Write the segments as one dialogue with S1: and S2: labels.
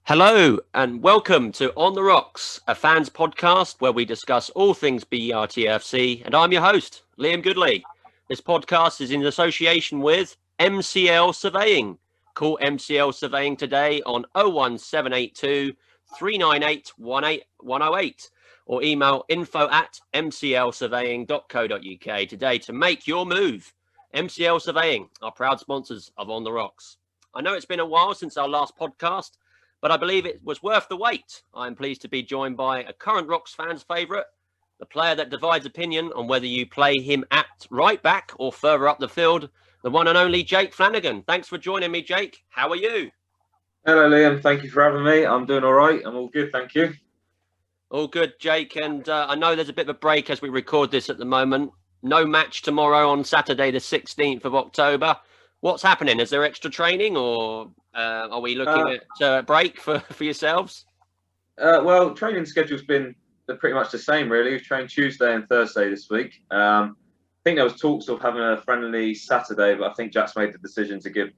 S1: Hello and welcome to On the Rocks, a fans podcast where we discuss all things BRTFC, and I'm your host, Liam Goodley. This podcast is in association with MCL Surveying. Call MCL Surveying today on 01782 398 108 or email info@mclsurveying.co.uk today to make your move. MCL Surveying are proud sponsors of On the Rocks. I know it's been a while since our last podcast, but I believe it was worth the wait. I'm pleased to be joined by a current Rocks fans' favourite, the player that divides opinion on whether you play him at right back or further up the field, the one and only Jake Flannigan. Thanks for joining me, Jake. How are you?
S2: Hello, Liam. Thank you for having me. I'm doing all right. I'm all good, thank you.
S1: All good, Jake. And I know there's a bit of a break as we record this at the moment. No match tomorrow on Saturday, the 16th of October. What's happening? Is there extra training or are we looking at a break for yourselves?
S2: Well, training schedule's been pretty much the same, really. We've trained Tuesday and Thursday this week. I think there was talks of having a friendly Saturday, but I think Jack's made the decision to give,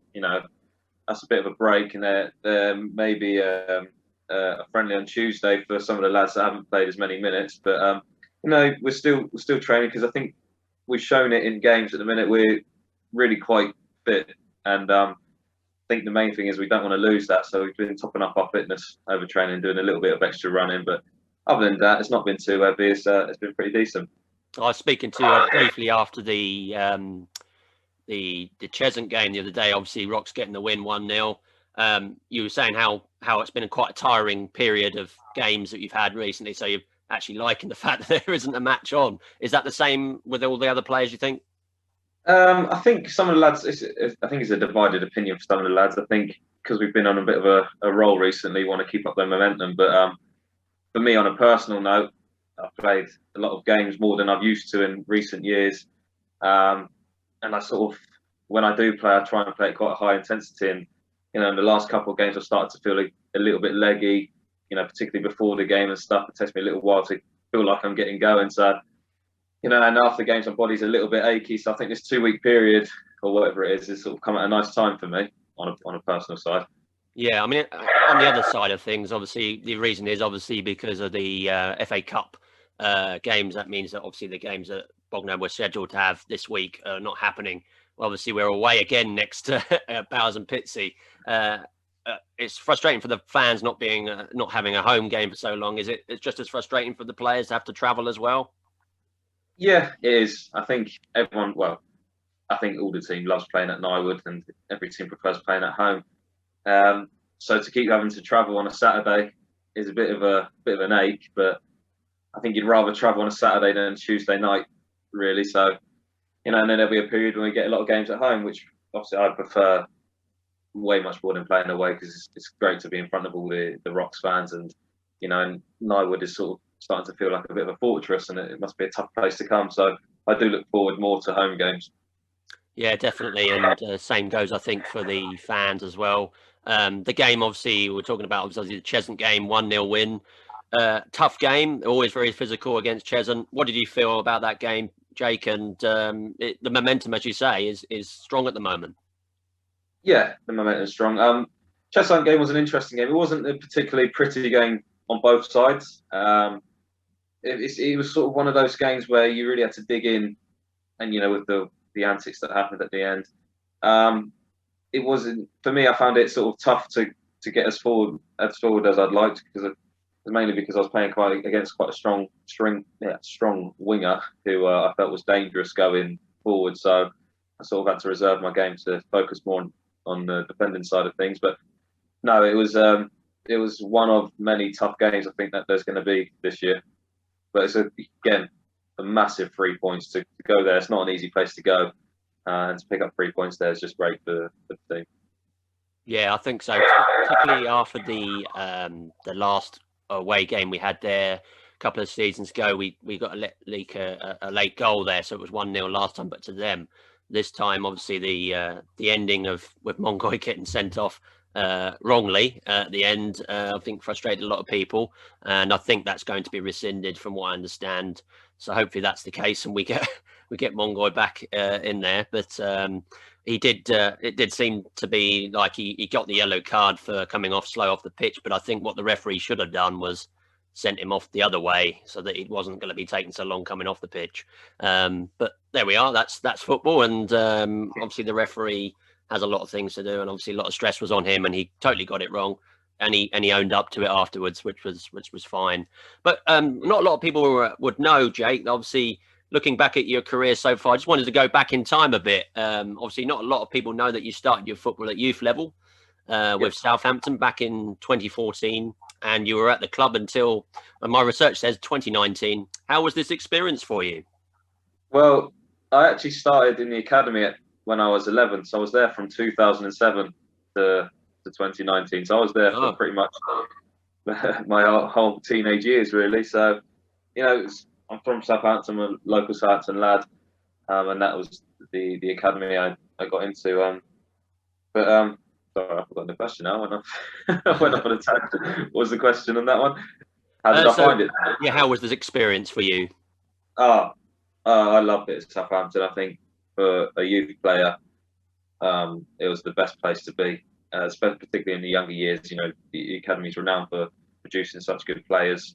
S2: us a bit of a break, and there may be a friendly on Tuesday for some of the lads that haven't played as many minutes. But we're still training because I think we've shown it in games at the minute. We're really quite fit, and I think the main thing is we don't want to lose that. So we've been topping up our fitness over training, doing a little bit of extra running. But other than that, it's not been too heavy. It's been pretty decent.
S1: I was speaking to you briefly after the Chasm game the other day. Obviously, Rock's getting the win 1-0. You were saying how it's been quite a tiring period of games that you've had recently. So you're actually liking the fact that there isn't a match on. Is that the same with all the other players, you think?
S2: I think some of the lads, I think it's a divided opinion for some of the lads. I think because we've been on a bit of a roll recently, want to keep up their momentum. But for me, on a personal note, I've played a lot of games more than I've used to in recent years. And I sort of, when I do play, I try and play at quite a high intensity. And, in the last couple of games, I've started to feel a little bit leggy, particularly before the game and stuff. It takes me a little while to feel like I'm getting going. So, and after games, my body's a little bit achy. So I think this 2-week period or whatever it is sort of come at a nice time for me on a personal side.
S1: Yeah, I mean, on the other side of things, obviously, the reason is obviously because of the FA Cup games. That means that obviously the games that Bognor were scheduled to have this week are not happening. Obviously, we're away again next to Bowers and Pitsea. It's frustrating for the fans not having a home game for so long. Is it? It's just as frustrating for the players to have to travel as well.
S2: Yeah, it is. I think everyone. Well, I think all the team loves playing at Nywood, and every team prefers playing at home. So to keep having to travel on a Saturday is a bit of an ache. But I think you'd rather travel on a Saturday than Tuesday night, really. So, and then there'll be a period when we get a lot of games at home, which obviously I prefer way much more than playing away, because it's great to be in front of all the Rocks fans, and and Nywood is sort of starting to feel like a bit of a fortress, and it must be a tough place to come. So I do look forward more to home games.
S1: Yeah, definitely, and same goes, I think, for the fans as well. The game, obviously, we're talking about obviously the Chesm game, 1-0 win. Tough game, always very physical against Chesm. What did you feel about that game, Jake? And the momentum, as you say, is strong at the moment.
S2: Yeah, the momentum is strong. Chesm game was an interesting game. It wasn't a particularly pretty game on both sides. It was sort of one of those games where you really had to dig in, and with the antics that happened at the end. It wasn't, for me, I found it sort of tough to get as forward as I'd liked, mainly because I was playing against quite a strong winger who I felt was dangerous going forward. So I sort of had to reserve my game to focus more on the defending side of things. But no, it was one of many tough games I think that there's going to be this year. But it's again a massive 3 points to go there. It's not an easy place to go, and to pick up 3 points there is just great for the team.
S1: Yeah, I think so. Particularly after the last away game we had there a couple of seasons ago, we got a late goal there, so it was 1-0 last time. But to them, this time, obviously the ending with Mongoy getting sent off wrongly at the end. I think frustrated a lot of people, and I think that's going to be rescinded from what I understand. So hopefully that's the case, and we get Mongoy back in there. But he did. It did seem to be like he got the yellow card for coming off slow off the pitch. But I think what the referee should have done was sent him off the other way so that it wasn't going to be taking so long coming off the pitch. But there we are. That's football, and obviously the referee has a lot of things to do, and obviously a lot of stress was on him, and he totally got it wrong, and he owned up to it afterwards, which was fine. But not a lot of people would know, Jake. Obviously, looking back at your career so far, I just wanted to go back in time a bit. Obviously, not a lot of people know that you started your football at youth level with Southampton back in 2014, and you were at the club until, my research says, 2019. How was this experience for you?
S2: Well, I actually started in the academy when I was 11, so I was there from 2007 to 2019. So I was there for pretty much my whole teenage years, really. So, I'm from Southampton, I'm a local Southampton lad, and that was the academy I got into. Sorry, I forgot the question now. I went off on a tangent. What was the question on that one? How did I find it?
S1: Yeah, how was this experience for you?
S2: I loved it at Southampton. I think for a youth player, it was the best place to be, particularly in the younger years. The academy's renowned for producing such good players.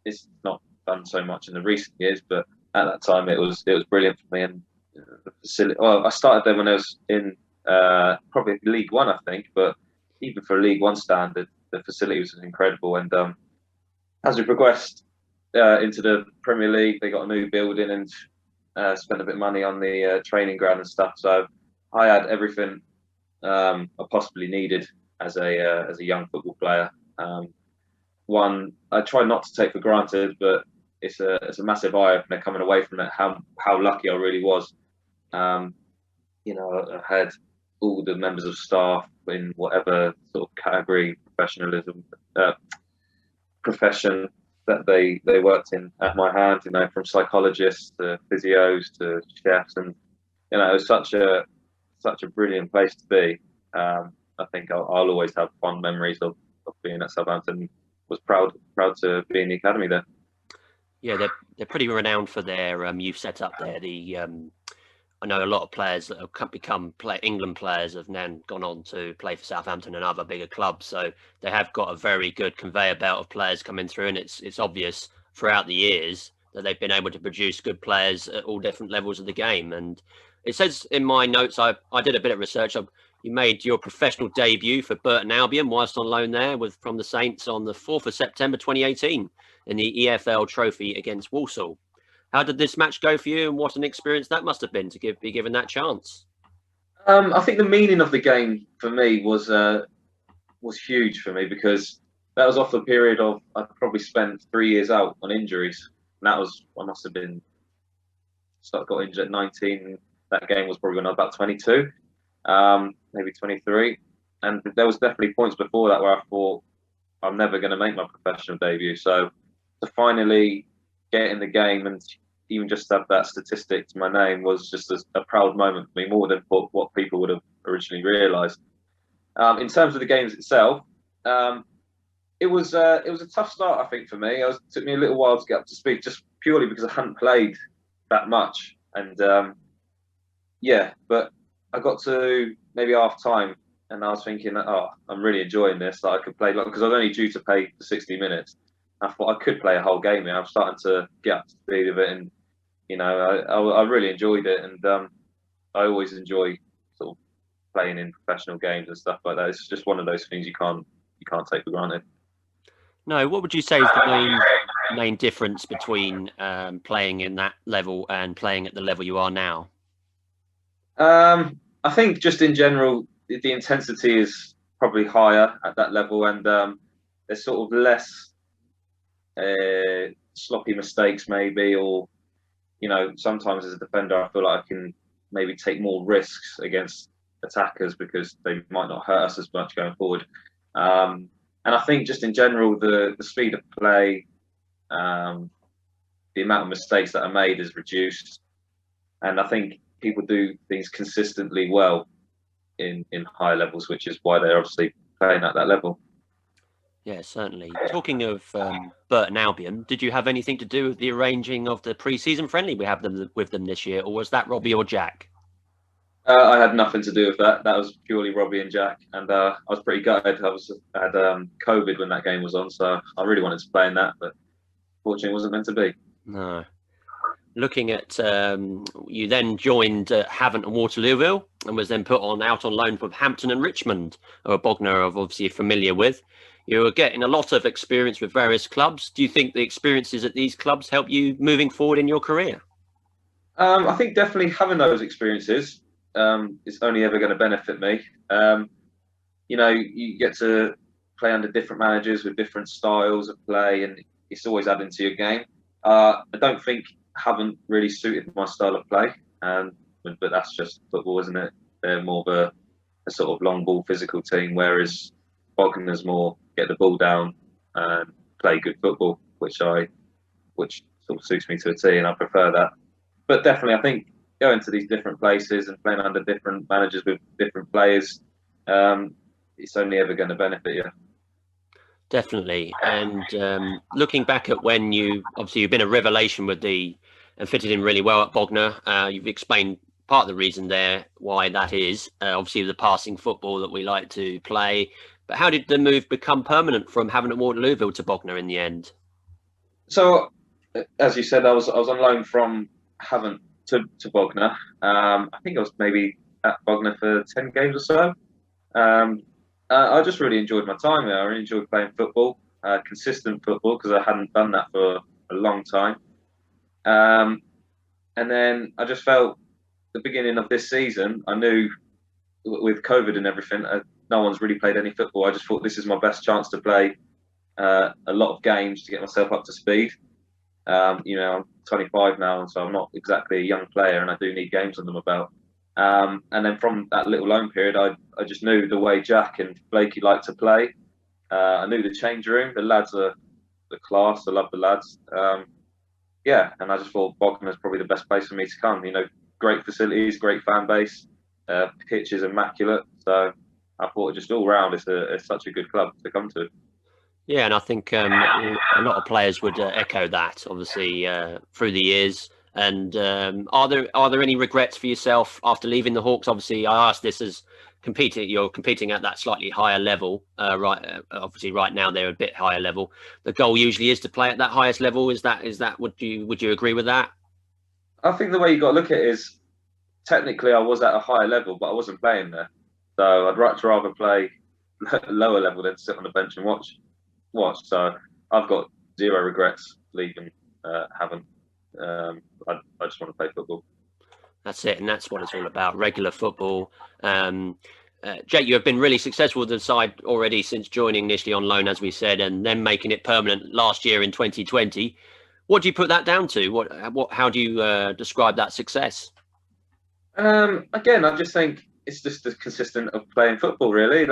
S2: It's not done so much in the recent years, but at that time it was brilliant for me. And the facility. Well, I started there when I was in probably League One, I think. But even for League One standard, the facility was incredible. And as we progressed into the Premier League, they got a new building and spent a bit of money on the training ground and stuff. So I had everything I possibly needed as a young football player. One I try not to take for granted, but it's a massive eye opener coming away from it. How lucky I really was. I had all the members of staff in whatever sort of category, profession that they worked in at my hand. From psychologists to physios to chefs, and it was such a brilliant place to be. I think I'll always have fond memories of being at Southampton. Was proud to be in the academy there.
S1: Yeah, they're pretty renowned for their youth setup there. I know a lot of players that have become England players have now gone on to play for Southampton and other bigger clubs. So they have got a very good conveyor belt of players coming through, and it's obvious throughout the years that they've been able to produce good players at all different levels of the game. And it says in my notes, I did a bit of research. You made your professional debut for Burton Albion whilst on loan there from the Saints on the 4th of September 2018 in the EFL Trophy against Walsall. How did this match go for you, and what an experience that must have been to be given that chance?
S2: I think the meaning of the game for me was huge for me, because that was off the period of I probably spent 3 years out on injuries. And that was, I must have been got injured at 19. That game was probably when I was about 22, maybe 23. And there was definitely points before that where I thought I'm never going to make my professional debut. So to finally get in the game and even just have that statistic to my name was just a proud moment for me, more than what people would have originally realised. In terms of the games itself, it was a tough start, I think, for me. It took me a little while to get up to speed, just purely because I hadn't played that much. And but I got to maybe half time, and I was thinking, I'm really enjoying this. That I could play, because I was only due to play for 60 minutes. I thought I could play a whole game. I'm starting to get up to speed of it, and I really enjoyed it. And I always enjoy sort of playing in professional games and stuff like that. It's just one of those things you can't take for granted.
S1: No, what would you say is the main difference between playing in that level and playing at the level you are now?
S2: I think just in general, the intensity is probably higher at that level, and there's sort of less sloppy mistakes maybe, or sometimes as a defender I feel like I can maybe take more risks against attackers because they might not hurt us as much going forward. And I think just in general the speed of play, the amount of mistakes that are made is reduced, and I think people do things consistently well. in higher levels, which is why they're obviously playing at that level.
S1: Yeah, certainly. Talking of Burton Albion, did you have anything to do with the arranging of the pre-season friendly we have with them this year, or was that Robbie or Jack?
S2: I had nothing to do with that. That was purely Robbie and Jack, and I was pretty gutted. I had COVID when that game was on, so I really wanted to play in that, but fortunately, it wasn't meant to be.
S1: No. Looking at you then joined Havant and Waterlooville and was then put out on loan from Hampton and Richmond, who Bognor are obviously familiar with. You were getting a lot of experience with various clubs. Do you think the experiences at these clubs help you moving forward in your career?
S2: I think definitely having those experiences is only ever going to benefit me. You get to play under different managers with different styles of play, and it's always adding to your game. I don't think haven't really suited my style of play, but that's just football, isn't it? They're more of a sort of long ball physical team, whereas Bogner's more get the ball down and play good football, which sort of suits me to a T, and I prefer that. But definitely, I think going to these different places and playing under different managers with different players, it's only ever going to benefit you.
S1: Definitely. And looking back at when you've been a revelation and fitted in really well at Bognor. You've explained part of the reason there why that is. Obviously, the passing football that we like to play. But how did the move become permanent from Havant and Waterlooville to Bognor in the end?
S2: So, as you said, I was on loan from Havant to Bognor. I think I was maybe at Bognor for 10 games or so. I just really enjoyed my time there. I really enjoyed playing football, consistent football, because I hadn't done that for a long time. And then I just felt the beginning of this season, I knew with COVID and everything, no one's really played any football. I just thought this is my best chance to play a lot of games to get myself up to speed. I'm 25 now, and so I'm not exactly a young player, and I do need games under my belt. And then from that little loan period, I just knew the way Jack and Blakey like to play. I knew the change room. The lads are the class. I love the lads. And I just thought Bognor is probably the best place for me to come. Great facilities, great fan base, pitch is immaculate. So I thought just all round, it's such a good club to come to.
S1: Yeah, and I think a lot of players would echo that, obviously, through the years. And are there any regrets for yourself after leaving the Hawks? Obviously, I asked this as you're competing at that slightly higher level, right? Obviously, right now they're a bit higher level. The goal usually is to play at that highest level. Is that? Would you agree with that?
S2: I think the way you got to look at it is, technically I was at a higher level, but I wasn't playing there. So I'd much rather play lower level than sit on the bench and watch. So I've got zero regrets leaving Havant. I just want to play football.
S1: That's it, and that's what it's all about, regular football. Jake, you have been really successful with the side already since joining initially on loan, as we said, and then making it permanent last year in 2020. What do you put that down to? How do you describe that success?
S2: Again, I just think it's just the consistent of playing football, really.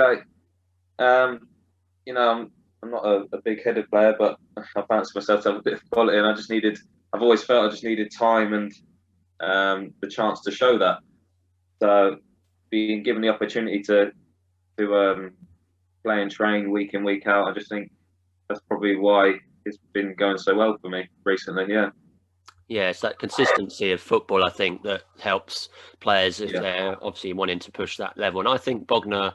S2: I'm not a big-headed player, but I fancy myself to have a bit of quality, and I've always felt I just needed time and the chance to show that. So being given the opportunity to play and train week in, week out, I just think that's probably why it's been going so well for me recently.
S1: Yeah, it's that consistency of football, I think, that helps players if they're obviously wanting to push that level. And I think Bognor,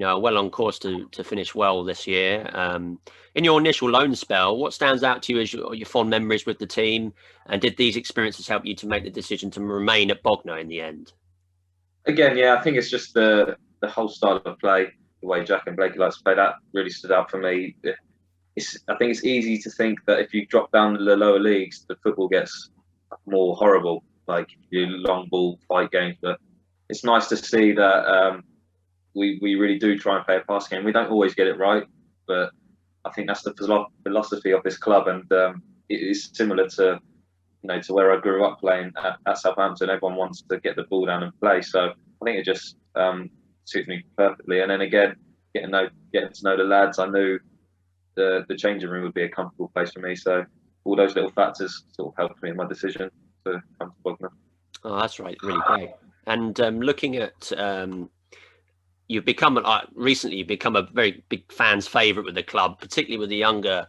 S1: are well on course to finish well this year. In your initial loan spell, what stands out to you as your fond memories with the team? And did these experiences help you to make the decision to remain at Bognor in the end?
S2: Again, I think it's just the whole style of play, the way Jack and Blakey like to play, that really stood out for me. I think it's easy to think that if you drop down to the lower leagues, the football gets more horrible, like you long ball fight games. But it's nice to see that we really do try and play a pass game. We don't always get it right, but I think that's the philosophy of this club, and it is similar to to where I grew up playing at Southampton. Everyone wants to get the ball down and play, so I think it just suits me perfectly. And then again, getting to know the lads, I knew the changing room would be a comfortable place for me. So all those little factors sort of helped me in my decision to come to Bognor.
S1: Oh, that's right, really great. And looking at you've become recently you've become a very big fans' favourite with the club, particularly with the younger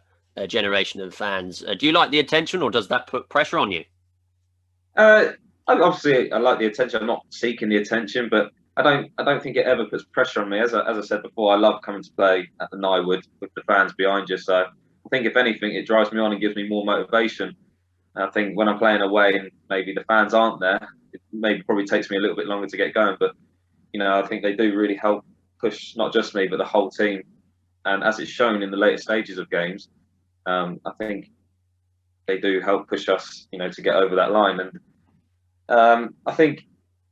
S1: generation of fans. Do you like the attention, or does that put pressure on you?
S2: Obviously, I like the attention. I'm not seeking the attention, but I don't think it ever puts pressure on me. As I said before, I love coming to play at the Nyewood with the fans behind you. So I think if anything, it drives me on and gives me more motivation. And I think when I'm playing away and maybe the fans aren't there, it maybe probably takes me a little bit longer to get going. But I think they do really help push not just me but the whole team. And as it's shown in the later stages of games, I think they do help push us, to get over that line. And I think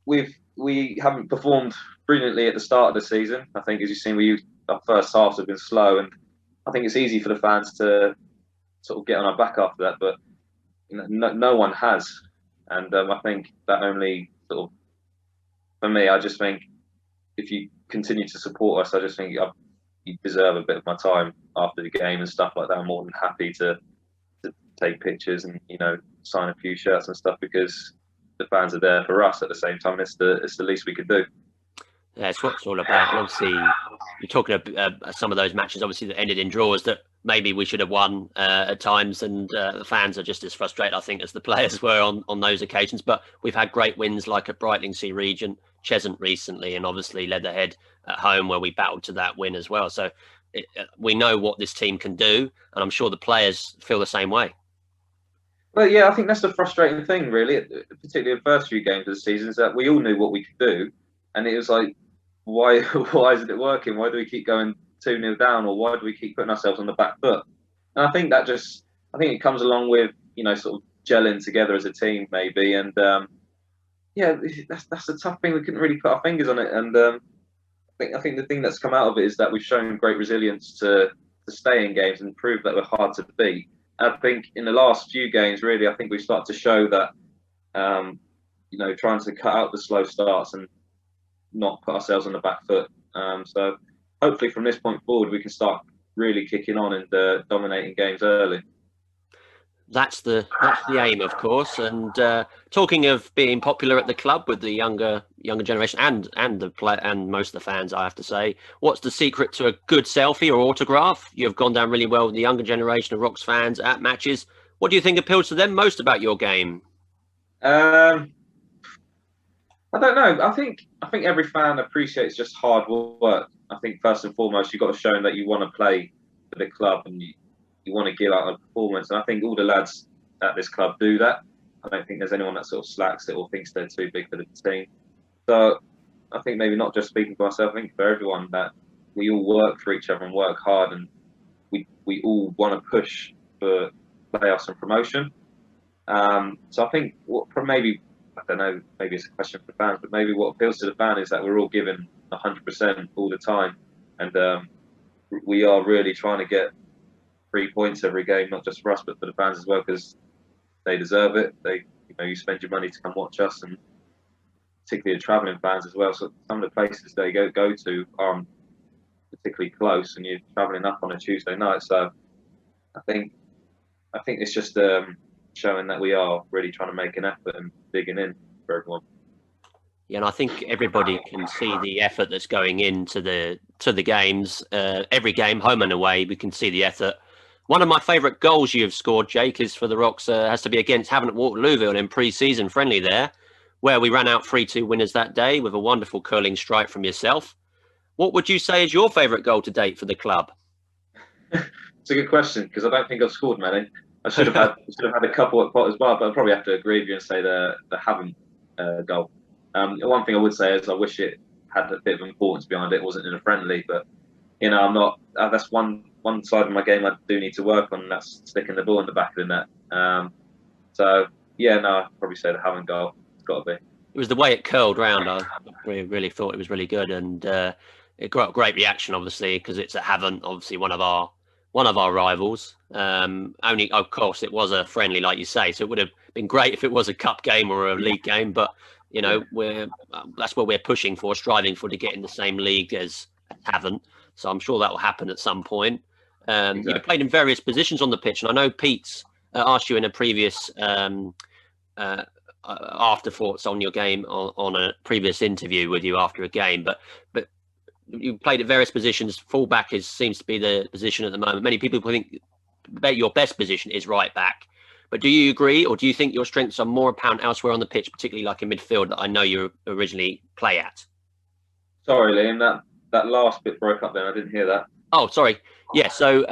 S2: we haven't performed brilliantly at the start of the season. I think, as you've seen, our first halves have been slow, and I think it's easy for the fans to sort of get on our back after that. But no one has, and I think that only sort of, for me, I just think if you continue to support us, I just think you deserve a bit of my time after the game and stuff like that. I'm more than happy to take pictures and sign a few shirts and stuff, because the fans are there for us at the same time. It's the least we could do.
S1: Yeah, it's what it's all about. And obviously, you're talking about some of those matches, obviously, that ended in draws that maybe we should have won at times, and the fans are just as frustrated, I think, as the players were on those occasions. But we've had great wins like at Brightlingsea Regent, Chasm recently, and obviously Leatherhead at home, where we battled to that win as well. So we know what this team can do, and I'm sure the players feel the same way.
S2: Well, yeah, I think that's the frustrating thing, really, particularly the first few games of the season, is that we all knew what we could do, and it was like, why isn't it working? Why do we keep going 2-0 down, or why do we keep putting ourselves on the back foot? And I think it comes along with sort of gelling together as a team, maybe, and that's a tough thing. We couldn't really put our fingers on it, and I think the thing that's come out of it is that we've shown great resilience to stay in games and prove that we're hard to beat. I think in the last few games, really, I think we've started to show that, trying to cut out the slow starts and not put ourselves on the back foot. So hopefully from this point forward, we can start really kicking on and dominating games early.
S1: That's the aim, of course. And talking of being popular at the club with the younger generation and most of the fans, I have to say, what's the secret to a good selfie or autograph? You've gone down really well with the younger generation of Rocks fans at matches. What do you think appeals to them most about your game?
S2: I don't know. I think every fan appreciates just hard work. I think first and foremost, you've got to show that you want to play for the club and you want to give out a performance. And I think all the lads at this club do that. I don't think there's anyone that sort of slacks it or thinks they're too big for the team. So I think maybe not just speaking for myself, I think for everyone, that we all work for each other and work hard, and we all want to push for playoffs and promotion. So I think maybe it's a question for fans, but maybe what appeals to the fan is that we're all giving 100% all the time, and we are really trying to get 3 points every game, not just for us, but for the fans as well, because they deserve it. You spend your money to come watch us, and particularly the travelling fans as well. So some of the places they go to aren't particularly close, and you're travelling up on a Tuesday night. So I think it's just showing that we are really trying to make an effort and digging in for everyone.
S1: Yeah, and I think everybody can see the effort that's going into the games. Every game, home and away, we can see the effort. One of my favourite goals you've scored, Jake, is for the Rocks. Has to be against Havant Waterlooville in pre-season friendly there, where we ran out 3-2 winners that day with a wonderful curling strike from yourself. What would you say is your favourite goal to date for the club?
S2: It's a good question, because I don't think I've scored many. I should have had a couple at pot as well, but I'd probably have to agree with you and say the Havant goal. One thing I would say is I wish it had a bit of importance behind it. It wasn't in a friendly, but I'm not. That's one side of my game I do need to work on. And that's sticking the ball in the back of the net. So yeah, no, I'd probably say the Havant goal. It's got to be. It
S1: was the way it curled round. I really thought it was really good, and it got a great reaction, obviously, because it's a Havant, obviously one of our rivals. Only, of course, it was a friendly, like you say, so it would have been great if it was a cup game or a league game, but that's what we're pushing for, striving for, to get in the same league as Havant. So I'm sure that will happen at some point. Exactly. You've played in various positions on the pitch, and I know Pete's asked you in a previous afterthoughts on your game on a previous interview with you after a game, but you played at various positions. Fullback seems to be the position at the moment. Many people think your best position is right back. But do you agree, or do you think your strengths are more apparent elsewhere on the pitch, particularly like in midfield that I know you originally play at?
S2: Sorry, Liam, that last bit broke up then. I didn't hear that.
S1: Oh, sorry. Yeah, so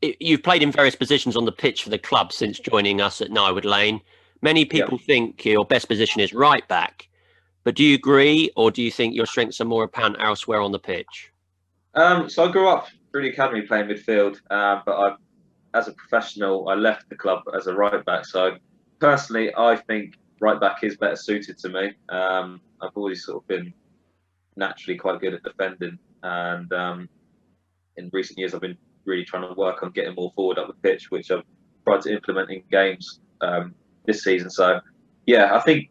S1: you've played in various positions on the pitch for the club since joining us at Nywood Lane. Many people think your best position is right back. But do you agree, or do you think your strengths are more apparent elsewhere on the pitch?
S2: So I grew up through the academy playing midfield, but as a professional, I left the club as a right back. So personally, I think right back is better suited to me. I've always sort of been naturally quite good at defending, and in recent years, I've been really trying to work on getting more forward up the pitch, which I've tried to implement in games this season. So yeah, I think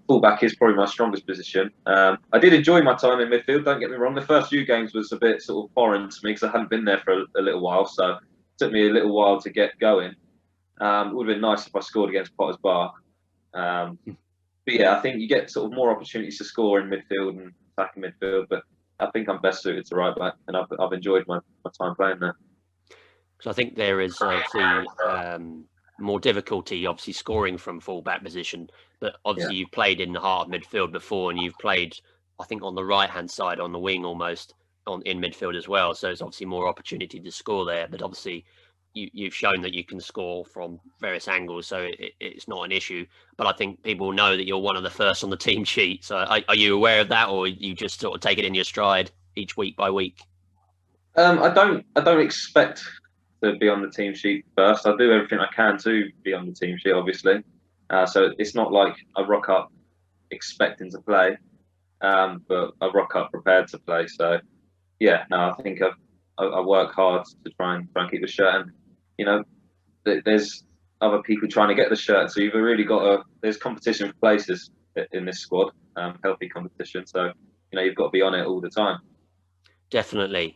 S2: fullback is probably my strongest position. I did enjoy my time in midfield, don't get me wrong. The first few games was a bit sort of foreign to me because I hadn't been there for a little while, so it took me a little while to get going. It would have been nice if I scored against Potter's Bar. But yeah, I think you get sort of more opportunities to score in midfield and attacking midfield, but I think I'm best suited to right back, and I've enjoyed my time playing there.
S1: So I think there is more difficulty, obviously, scoring from full-back position. But obviously, you've played in the heart of midfield before, and you've played, I think, on the right-hand side, on the wing almost, in midfield as well. So there's obviously more opportunity to score there. But obviously, you've shown that you can score from various angles, so it's not an issue. But I think people know that you're one of the first on the team sheet. So are you aware of that, or you just sort of take it in your stride each week by week?
S2: I don't expect to be on the team sheet first. I do everything I can to be on the team sheet, obviously. So it's not like I rock up expecting to play, but I rock up prepared to play. So yeah, no, I think I work hard to try and keep the shirt. And you know, there's other people trying to get the shirt, so you've really got there's competition for places in this squad, healthy competition. So you know, you've got to be on it all the time.
S1: Definitely.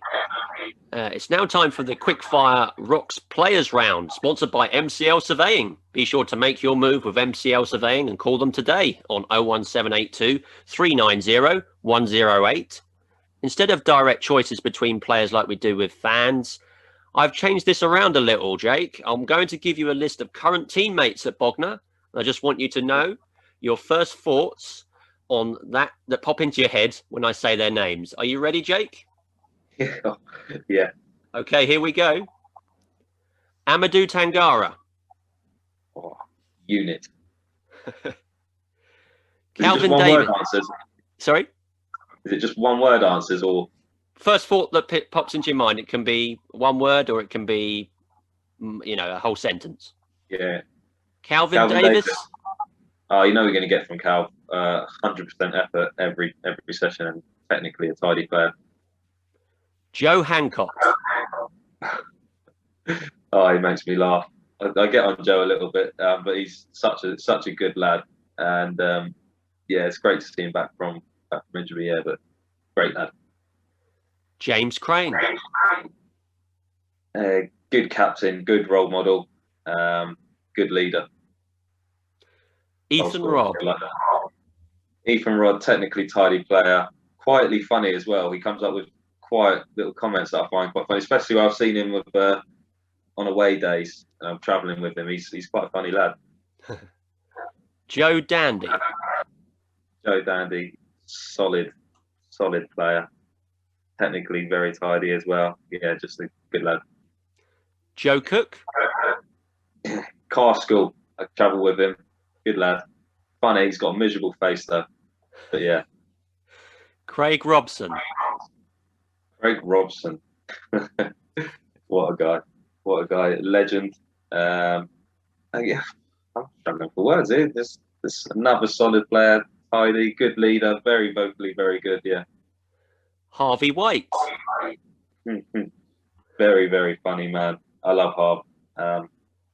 S1: It's now time for the Quickfire Rocks Players Round, sponsored by MCL Surveying. Be sure to make your move with MCL Surveying and call them today on 01782 390 108. Instead of direct choices between players like we do with fans, I've changed this around a little, Jake. I'm going to give you a list of current teammates at Bognor. I just want you to know your first thoughts on that pop into your head when I say their names. Are you ready, Jake?
S2: Yeah.
S1: Okay, here we go. Amadou Tangara.
S2: Oh, unit.
S1: Calvin Davis. Sorry?
S2: Is it just one word answers, or
S1: first thought that pops into your mind? It can be one word, or it can be, a whole sentence.
S2: Yeah.
S1: Calvin Davis.
S2: Oh, you know we're going to get from Cal 100% effort every session, and technically a tidy player.
S1: Joe Hancock.
S2: Oh, he makes me laugh. I get on Joe a little bit, but he's such a good lad, and yeah, it's great to see him back from injury. Yeah, but great lad.
S1: James Crane.
S2: Good captain, good role model, good leader.
S1: Ethan Robb.
S2: Ethan Robb, technically tidy player, quietly funny as well. He comes up with quiet little comments that I find quite funny, especially when I've seen him with on away days and I'm travelling with him. He's quite a funny lad.
S1: Joe Dandy.
S2: Joe Dandy, solid player. Technically very tidy as well. Yeah, just a good lad.
S1: Joe Cook.
S2: Car school. I travel with him. Good lad. Funny. He's got a miserable face though. But yeah.
S1: Craig Robson.
S2: Craig Robson. What a guy. Legend. Yeah, I'm struggling for words here. This another solid player. Tidy. Good leader. Very vocally. Very good. Yeah.
S1: Harvey White.
S2: Very, very funny man. I love Harv.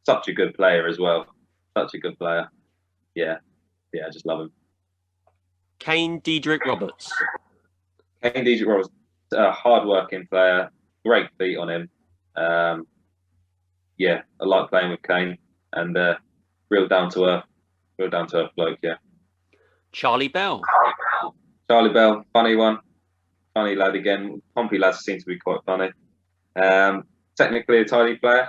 S2: Such a good player as well. Such a good player. Yeah, I just love him.
S1: Kane Diedrich Roberts.
S2: Kane Diedrich Roberts, a hard-working player. Great feet on him. Yeah, I like playing with Kane, and real down to earth bloke. Yeah.
S1: Charlie Bell.
S2: Charlie Bell, funny one. funny lad again. Pompey lads seem to be quite funny. Technically a tidy player.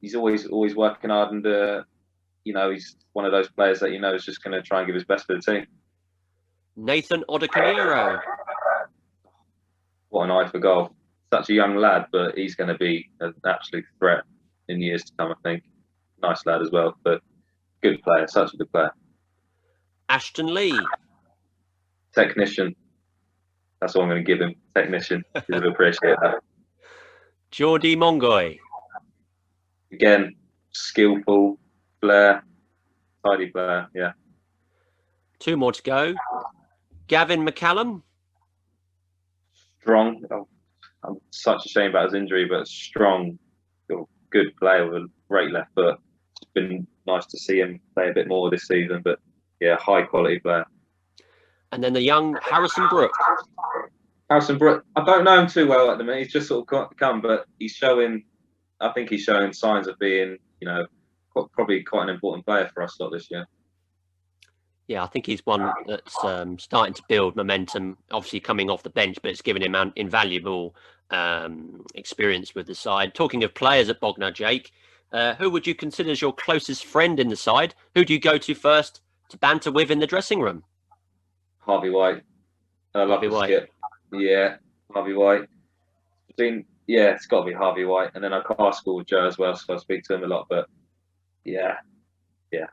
S2: He's always working hard, and he's one of those players that is just going to try and give his best for the team.
S1: Nathan Odekamiro.
S2: What an eye for goal. Such a young lad, but he's going to be an absolute threat in years to come, I think. Nice lad as well, but good player, such a good player.
S1: Ashton Lee.
S2: Technician. That's all I'm going to give him. Technician. He'll appreciate that.
S1: Geordie Mongoy.
S2: Again, skillful, flair, tidy player, yeah.
S1: 2 more to go. Gavin McCallum.
S2: Strong. Oh, I'm such a shame about his injury, but strong, good player with a great left foot. It's been nice to see him play a bit more this season, but yeah, high quality player.
S1: And then the young Harrison Brook.
S2: Harrison Brook, I don't know him too well at the minute. He's just sort of come, but I think he's showing signs of being, probably quite an important player for us lot this year.
S1: Yeah, I think he's one that's starting to build momentum, obviously coming off the bench, but it's given him invaluable experience with the side. Talking of players at Bognor, Jake, who would you consider as your closest friend in the side? Who do you go to first to banter with in the dressing room?
S2: Harvey White.
S1: Harvey White.
S2: Yeah, Harvey White. Yeah, it's got to be Harvey White. And then I can't school with Joe as well, so I speak to him a lot. But yeah,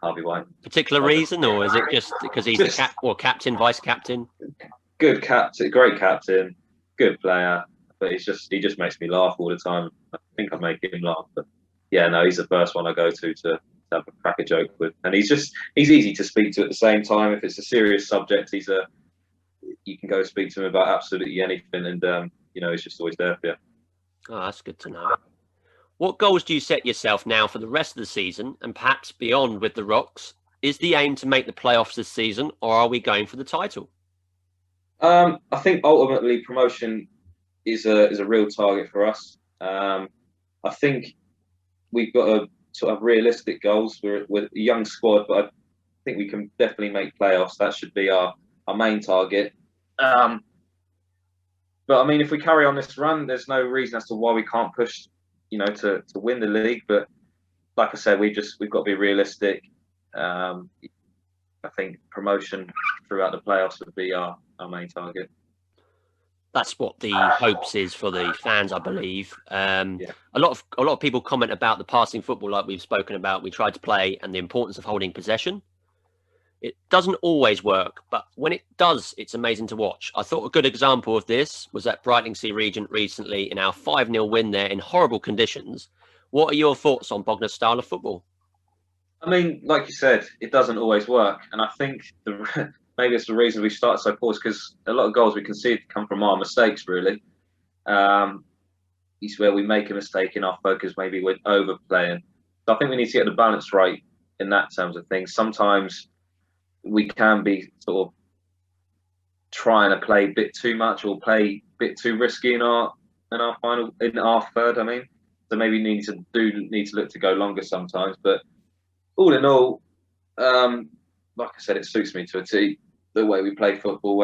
S2: Harvey White.
S1: Particular reason, or is it just because he's the captain, vice captain?
S2: Good captain, great captain, good player. But he just makes me laugh all the time. I think I make him laugh. But yeah, no, he's the first one I go to have a crack a joke with. And he's easy to speak to at the same time. If it's a serious subject, you can go speak to him about absolutely anything, and he's just always there for you.
S1: Oh, that's good to know. What goals do you set yourself now for the rest of the season, and perhaps beyond with the Rocks? Is the aim to make the playoffs this season, or are we going for the title?
S2: I think ultimately promotion is a real target for us. I think we've got to sort of realistic goals. We're a young squad, but I think we can definitely make playoffs. That should be our main target. But I mean, if we carry on this run, there's no reason as to why we can't push, to win the league. But like I said, we've got to be realistic. I think promotion throughout the playoffs would be our main target.
S1: That's what the hopes is for the fans, I believe. A lot of people comment about the passing football, like we've spoken about. We tried to play, and the importance of holding possession. It doesn't always work, but when it does, it's amazing to watch. I thought a good example of this was at Brightlingsea Regent recently in our 5-0 win there in horrible conditions. What are your thoughts on Bognor's style of football?
S2: I mean, like you said, it doesn't always work. And I think maybe it's the reason we started so poor, because a lot of goals we concede come from our mistakes, really. It's where we make a mistake in our focus, maybe we're overplaying. So I think we need to get the balance right in that terms of things. Sometimes we can be sort of trying to play a bit too much or play a bit too risky in our third. I mean, so maybe need to look to go longer sometimes. But all in all, like I said, it suits me to a T. The way we play football,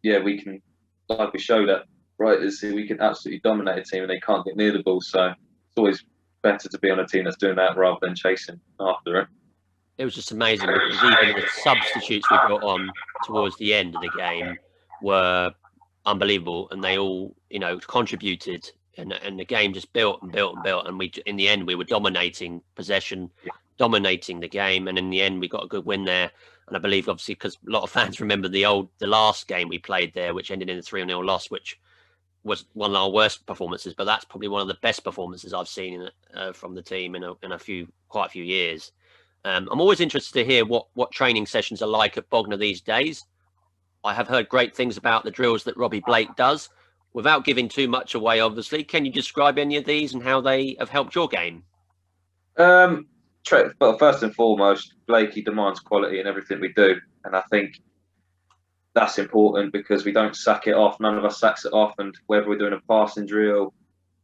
S2: we can, like we showed at we can absolutely dominate a team and they can't get near the ball. So it's always better to be on a team that's doing that rather than chasing after it.
S1: It was just amazing because even the substitutes we brought on towards the end of the game were unbelievable, and they all, contributed, and the game just built and built and built, and in the end we were dominating possession, dominating the game, and in the end we got a good win there. And I believe, obviously, because a lot of fans remember the last game we played there, which ended in a 3-0 loss, which was one of our worst performances, but that's probably one of the best performances I've seen from the team in quite a few years. I'm always interested to hear what training sessions are like at Bognor these days. I have heard great things about the drills that Robbie Blake does. Without giving too much away, obviously, can you describe any of these and how they have helped your game?
S2: Well, first and foremost, Blakey demands quality in everything we do. And I think that's important because we don't sack it off. None of us sacks it off. And whether we're doing a passing drill,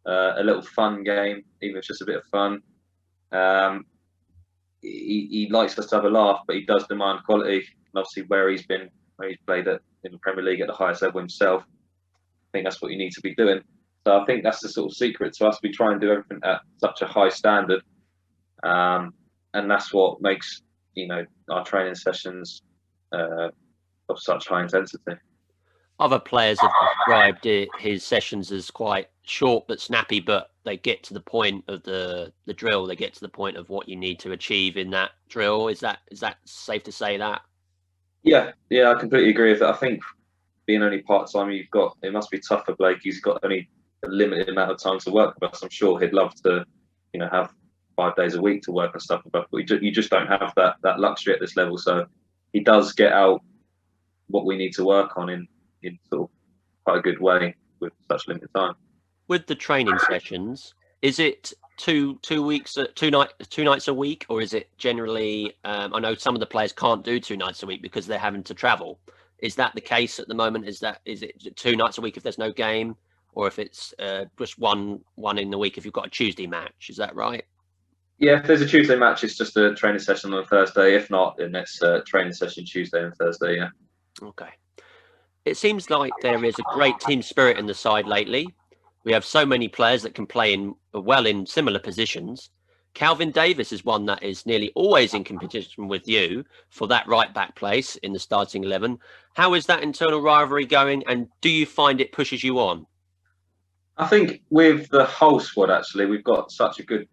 S2: a little fun game, even if it's just a bit of fun, he likes us to have a laugh, but he does demand quality. And obviously, where he's played at in the Premier League at the highest level himself. I think that's what you need to be doing. So I think that's the sort of secret to us. We try and do everything at such a high standard, and that's what makes our training sessions of such high intensity.
S1: Other players have described his sessions as quite short but snappy, but they get to the point of the drill. They get to the point of what you need to achieve in that drill. Is that safe to say that?
S2: Yeah, I completely agree with that. I think being only part-time, it must be tough for Blake. He's got only a limited amount of time to work with us. I'm sure he'd love to, have 5 days a week to work on stuff with us, but you just don't have that luxury at this level. So he does get out what we need to work on in sort of quite a good way with such limited time.
S1: With the training sessions, is it two nights a week, or is it generally? I know some of the players can't do 2 nights a week because they're having to travel. Is that the case at the moment? Is it 2 nights a week if there's no game, or if it's just one in the week if you've got a Tuesday match? Is that right?
S2: Yeah, if there's a Tuesday match, it's just a training session on a Thursday. If not, then it's a training session Tuesday and Thursday. Yeah.
S1: Okay. It seems like there is a great team spirit in the side lately. We have so many players that can play in similar positions. Calvin Davis is one that is nearly always in competition with you for that right back place in the starting 11. How is that internal rivalry going, and do you find it pushes you on?
S2: I think with the whole squad, actually, we've got such a good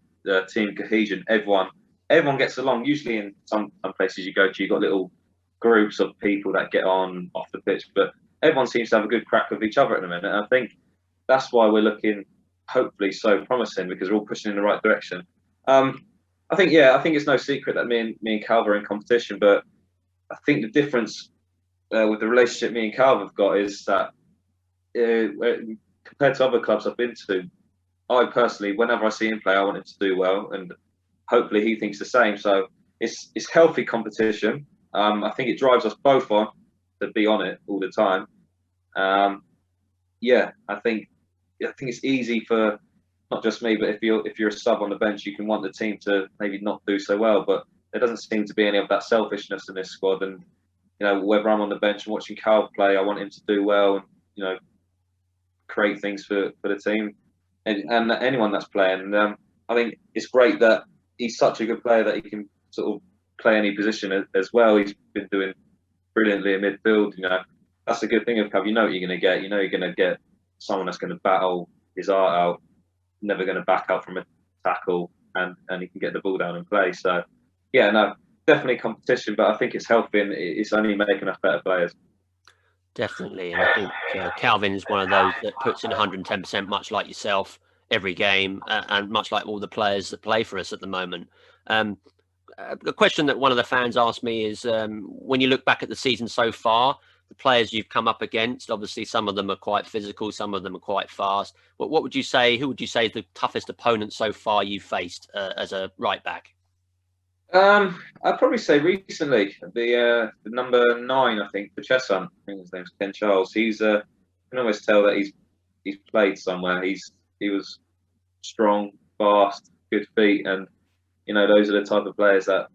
S2: team cohesion. Everyone gets along. Usually in some places you go to, you've got little groups of people that get on off the pitch, but everyone seems to have a good crack with each other at the minute. And I think that's why we're looking hopefully so promising, because we're all pushing in the right direction. I think it's no secret that me and Calv are in competition, but I think the difference with the relationship me and Calv have got is that compared to other clubs I've been to, I personally, whenever I see him play, I want him to do well, and hopefully he thinks the same. So it's healthy competition. I think it drives us both on to be on it all the time. I think it's easy for not just me, but if you're a sub on the bench, you can want the team to maybe not do so well. But there doesn't seem to be any of that selfishness in this squad. And whether I'm on the bench and watching Cal play, I want him to do well and create things for the team and anyone that's playing. And I think it's great that he's such a good player that he can sort of play any position as well. He's been doing brilliantly in midfield. That's the good thing of Cav. You know what you're going to get. You're going to get someone that's going to battle his art out, never going to back out from a tackle, and he can get the ball down and play. So, definitely competition, but I think it's healthy and it's only making us better players.
S1: Definitely, and I think Calvin is one of those that puts in 110%, much like yourself, every game, and much like all the players that play for us at the moment. A question that one of the fans asked me is, when you look back at the season so far, the players you've come up against, obviously some of them are quite physical, some of them are quite fast. But who would you say is the toughest opponent so far you've faced as a right back?
S2: I'd probably say recently the number 9, I think, for Chasm. I think his name's Ken Charles. You can always tell that he's played somewhere. He was strong, fast, good feet, and those are the type of players that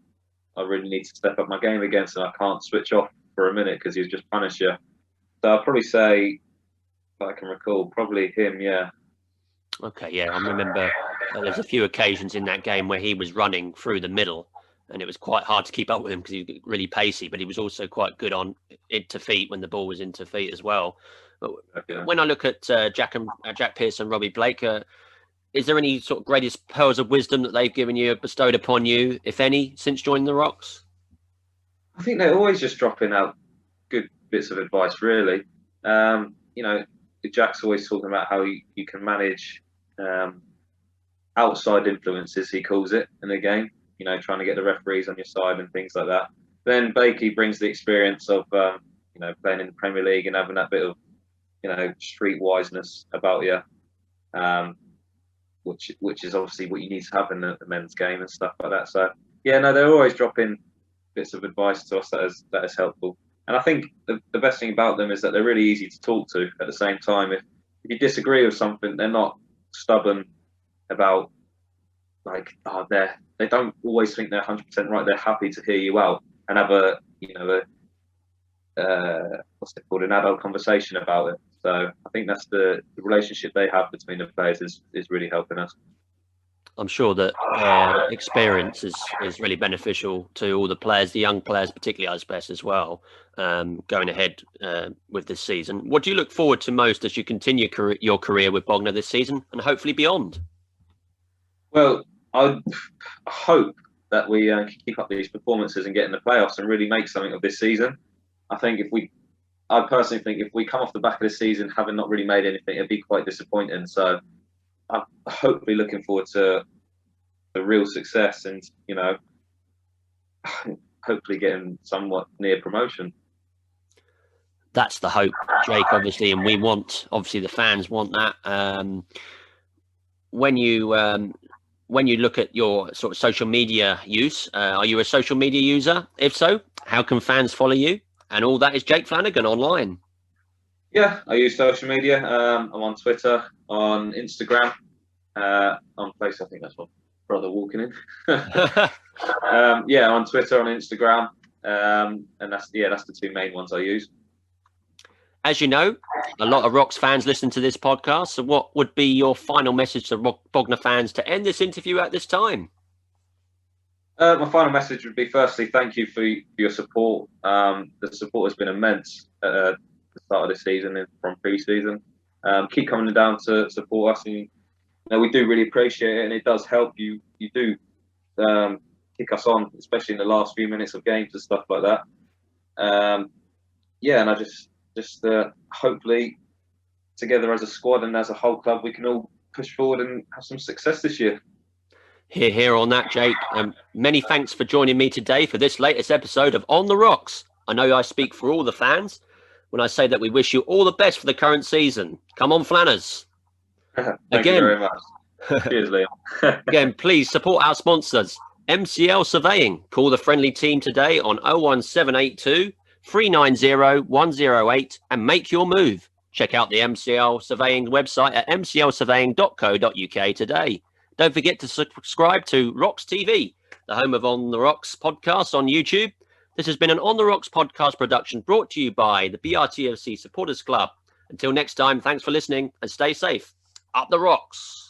S2: I really need to step up my game against, and I can't switch off for a minute because he'll just punish you. So I'll probably say, if I can recall, probably him. Yeah.
S1: Okay. Yeah, I remember there's a few occasions in that game where he was running through the middle, and it was quite hard to keep up with him because he was really pacey, but he was also quite good on into feet when the ball was into feet as well. But when I look at Jack Pearson, Robbie Blake, is there any sort of greatest pearls of wisdom that they've given you, bestowed upon you, if any, since joining the Rocks?
S2: I think they're always just dropping out good bits of advice, really. Jack's always talking about how you can manage outside influences, he calls it, in a game. Trying to get the referees on your side and things like that. Then Bakey brings the experience of playing in the Premier League and having that bit of street wiseness about you, which is obviously what you need to have in the men's game and stuff like that. So they're always dropping bits of advice to us that is helpful. And I think the best thing about them is that they're really easy to talk to at the same time. If you disagree with something, they're not stubborn about they don't always think they're 100% right. They're happy to hear you out and have a what's it called, an adult conversation about it. So I think that's the relationship they have between the players is really helping us.
S1: I'm sure that their experience is really beneficial to all the players, the young players, particularly I suppose as well, going ahead with this season. What do you look forward to most as you continue your career with Bognor this season and hopefully beyond? Well,
S2: I hope that we can keep up these performances and get in the playoffs and really make something of this season. I personally think if we come off the back of this season having not really made anything, it'd be quite disappointing. So I'm hopefully looking forward to the real success and, you know, hopefully getting somewhat near promotion.
S1: That's the hope, Jake, obviously, and we want, obviously the fans want that. When you look at your sort of social media use, are you a social media user? If so, how can fans follow you? And all that is Jake Flannigan online.
S2: Yeah, I use social media. I'm on Twitter, on Instagram, on Facebook. I think that's my brother walking in. Yeah, on Twitter, on Instagram, and that's the two main ones I use.
S1: As you know, a lot of Rocks fans listen to this podcast. So what would be your final message to Bognor fans to end this interview at this time?
S2: My final message would be, firstly, thank you for your support. The support has been immense at the start of the season and from pre-season. Keep coming down to support us, and you know, we do really appreciate it, and it does help you. You do kick us on, especially in the last few minutes of games and stuff like that. Yeah, and I just hopefully together as a squad and as a whole club, we can all push forward and have some success this year.
S1: Hear on that, Jake. Many thanks for joining me today for this latest episode of On the Rocks. I know I speak for all the fans when I say that we wish you all the best for the current season. Come on, Flanners.
S2: Thank you very much. Cheers, Liam.
S1: Again, please support our sponsors, MCL Surveying. Call the friendly team today on 01782 390 108 and make your move. Check out the MCL Surveying website at mclsurveying.co.uk today. Don't forget to subscribe to Rocks TV, the home of On the Rocks podcast on YouTube. This has been an On the Rocks podcast production brought to you by the BRTFC Supporters Club. Until next time, thanks for listening and stay safe. Up the Rocks.